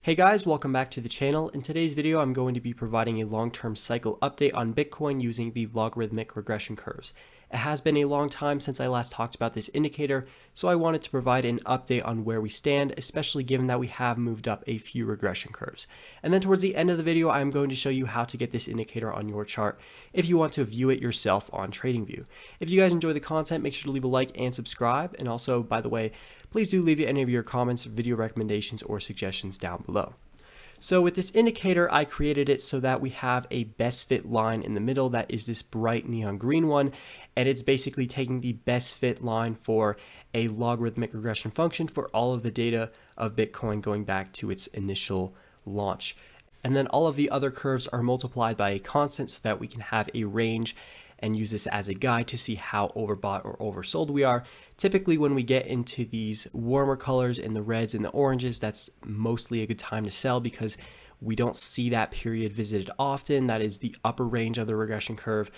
Hey guys, welcome back to the channel. In today's video, I'm going to be providing a long-term cycle update on Bitcoin using the logarithmic regression curves. It has been a long time since I last talked about this indicator, so I wanted to provide an update on where we stand, especially given that we have moved up a few regression curves. And then towards the end of the video, I'm going to show you how to get this indicator on your chart if you want to view it yourself on TradingView. If you guys enjoy the content, make sure to leave a like and subscribe. And also, by the way, please do leave any of your comments, video recommendations, or suggestions down below. So with this indicator, I created it so that we have a best fit line in the middle that is this bright neon green one, and it's basically taking the best fit line for a logarithmic regression function for all of the data of Bitcoin going back to its initial launch. And then all of the other curves are multiplied by a constant so that we can have a range and use this as a guide to see how overbought or oversold we are. Typically when we get into these warmer colors in the reds and the oranges, that's mostly a good time to sell because we don't see that period visited often. That is the upper range of the regression curve.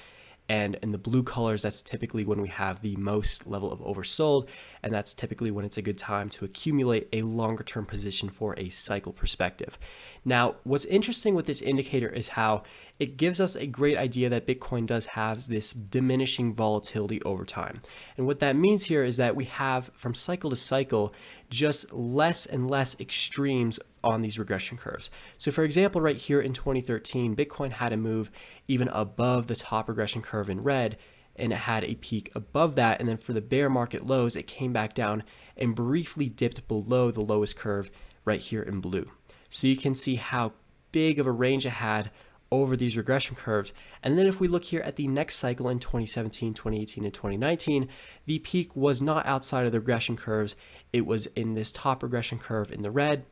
And in the blue colors, that's typically when we have the most level of oversold, and that's typically when it's a good time to accumulate a longer term position for a cycle perspective. Now, what's interesting with this indicator is how it gives us a great idea that Bitcoin does have this diminishing volatility over time. And what that means here is that we have from cycle to cycle just less and less extremes on these regression curves. So for example, right here in 2013, Bitcoin had a move even above the top regression curve in red, and it had a peak above that. And then for the bear market lows, it came back down and briefly dipped below the lowest curve right here in blue. So you can see how big of a range it had over these regression curves. And then if we look here at the next cycle in 2017, 2018, and 2019, the peak was not outside of the regression curves. It was in this top regression curve in the red,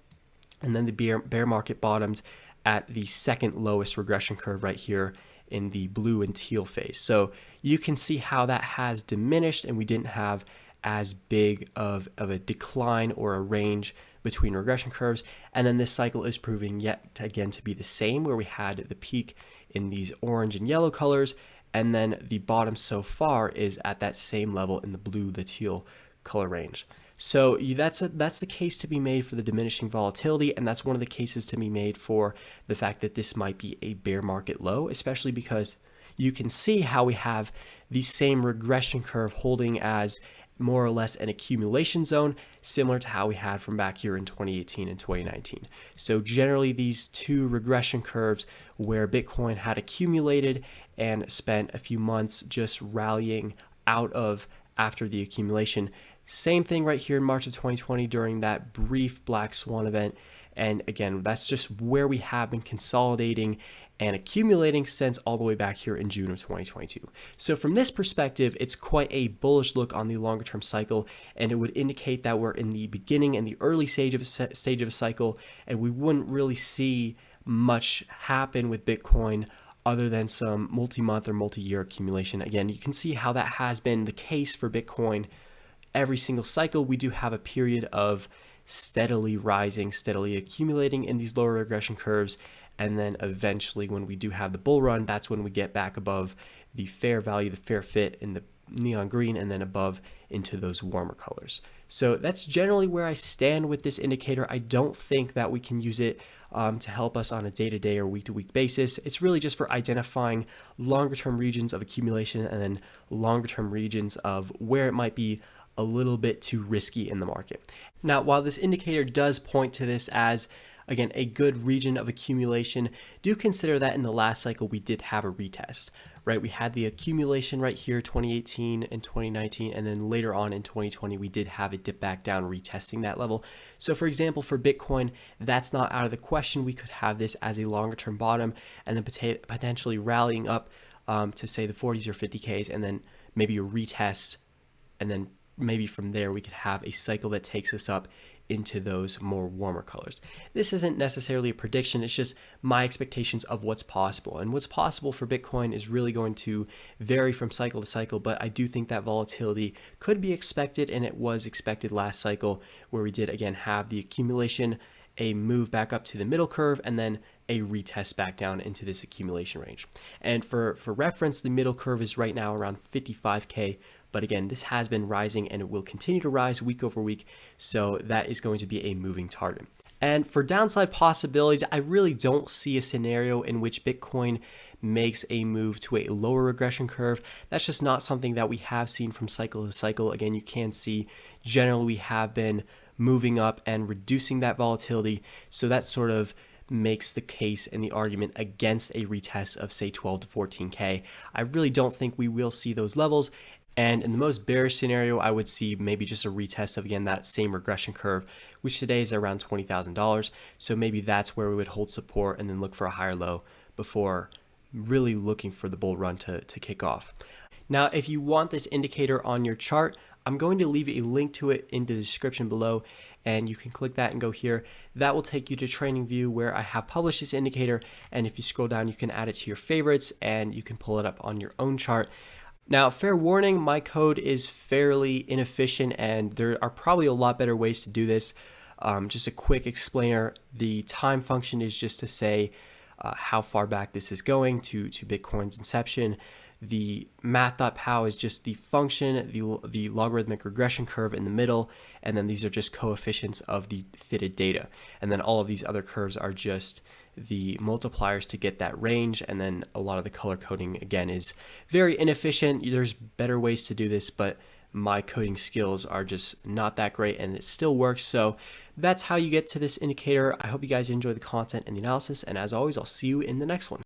and then the bear market bottomed at the second lowest regression curve right here in the blue and teal phase. So you can see how that has diminished, and we didn't have as big of a decline or a range between regression curves. And then this cycle is proving yet again to be the same, where we had the peak in these orange and yellow colors, and then the bottom so far is at that same level in the blue, the teal color range. So that's the case to be made for the diminishing volatility, and that's one of the cases to be made for the fact that this might be a bear market low, especially because you can see how we have the same regression curve holding as more or less an accumulation zone, similar to how we had from back here in 2018 and 2019. So generally these two regression curves where Bitcoin had accumulated and spent a few months just rallying out of after the accumulation. Same thing right here in March of 2020 during that brief black swan event. And again, that's just where we have been consolidating and accumulating since all the way back here in June of 2022. So from this perspective, it's quite a bullish look on the longer term cycle, and it would indicate that we're in the beginning and the early stage of a cycle, and we wouldn't really see much happen with Bitcoin other than some multi-month or multi-year accumulation. Again, you can see how that has been the case for Bitcoin every single cycle. We do have a period of steadily rising, steadily accumulating in these lower regression curves. And then eventually when we do have the bull run, that's when we get back above the fair value, the fair fit in the neon green, and then above into those warmer colors. So that's generally where I stand with this indicator. I don't think that we can use it to help us on a day-to-day or week-to-week basis. It's really just for identifying longer-term regions of accumulation and then longer-term regions of where it might be a little bit too risky in the market. Now, while this indicator does point to this as, again, a good region of accumulation, do consider that in the last cycle we did have a retest, right? We had the accumulation right here, 2018 and 2019, and then later on in 2020, we did have it dip back down, retesting that level. So for example, for Bitcoin, that's not out of the question. We could have this as a longer term bottom and then potentially rallying up to say the 40s or 50Ks, and then maybe a retest, and then maybe from there we could have a cycle that takes us up into those more warmer colors. This isn't necessarily a prediction, it's just my expectations of what's possible. And what's possible for Bitcoin is really going to vary from cycle to cycle, but I do think that volatility could be expected, and it was expected last cycle, where we did again have the accumulation, a move back up to the middle curve, and then a retest back down into this accumulation range. And for reference, the middle curve is right now around 55K But again, this has been rising and it will continue to rise week over week. So that is going to be a moving target. And for downside possibilities, I really don't see a scenario in which Bitcoin makes a move to a lower regression curve. That's just not something that we have seen from cycle to cycle. Again, you can see generally we have been moving up and reducing that volatility. So that sort of makes the case and the argument against a retest of say 12 to 14K. I really don't think we will see those levels. And in the most bearish scenario, I would see maybe just a retest of, again, that same regression curve, which today is around $20,000. So maybe that's where we would hold support and then look for a higher low before really looking for the bull run to kick off. Now, if you want this indicator on your chart, I'm going to leave a link to it in the description below, and you can click that and go here. That will take you to TradingView where I have published this indicator. And if you scroll down, you can add it to your favorites and you can pull it up on your own chart. Now, fair warning, my code is fairly inefficient and there are probably a lot better ways to do this. Just a quick explainer, the time function is just to say how far back this is going to Bitcoin's inception. The math.pow is just the function, the logarithmic regression curve in the middle, and then these are just coefficients of the fitted data. And then all of these other curves are just the multipliers to get that range, and then a lot of the color coding, again, is very inefficient. There's better ways to do this, but my coding skills are just not that great and it still works. So that's how you get to this indicator. I hope you guys enjoy the content and the analysis, and as always, I'll see you in the next one.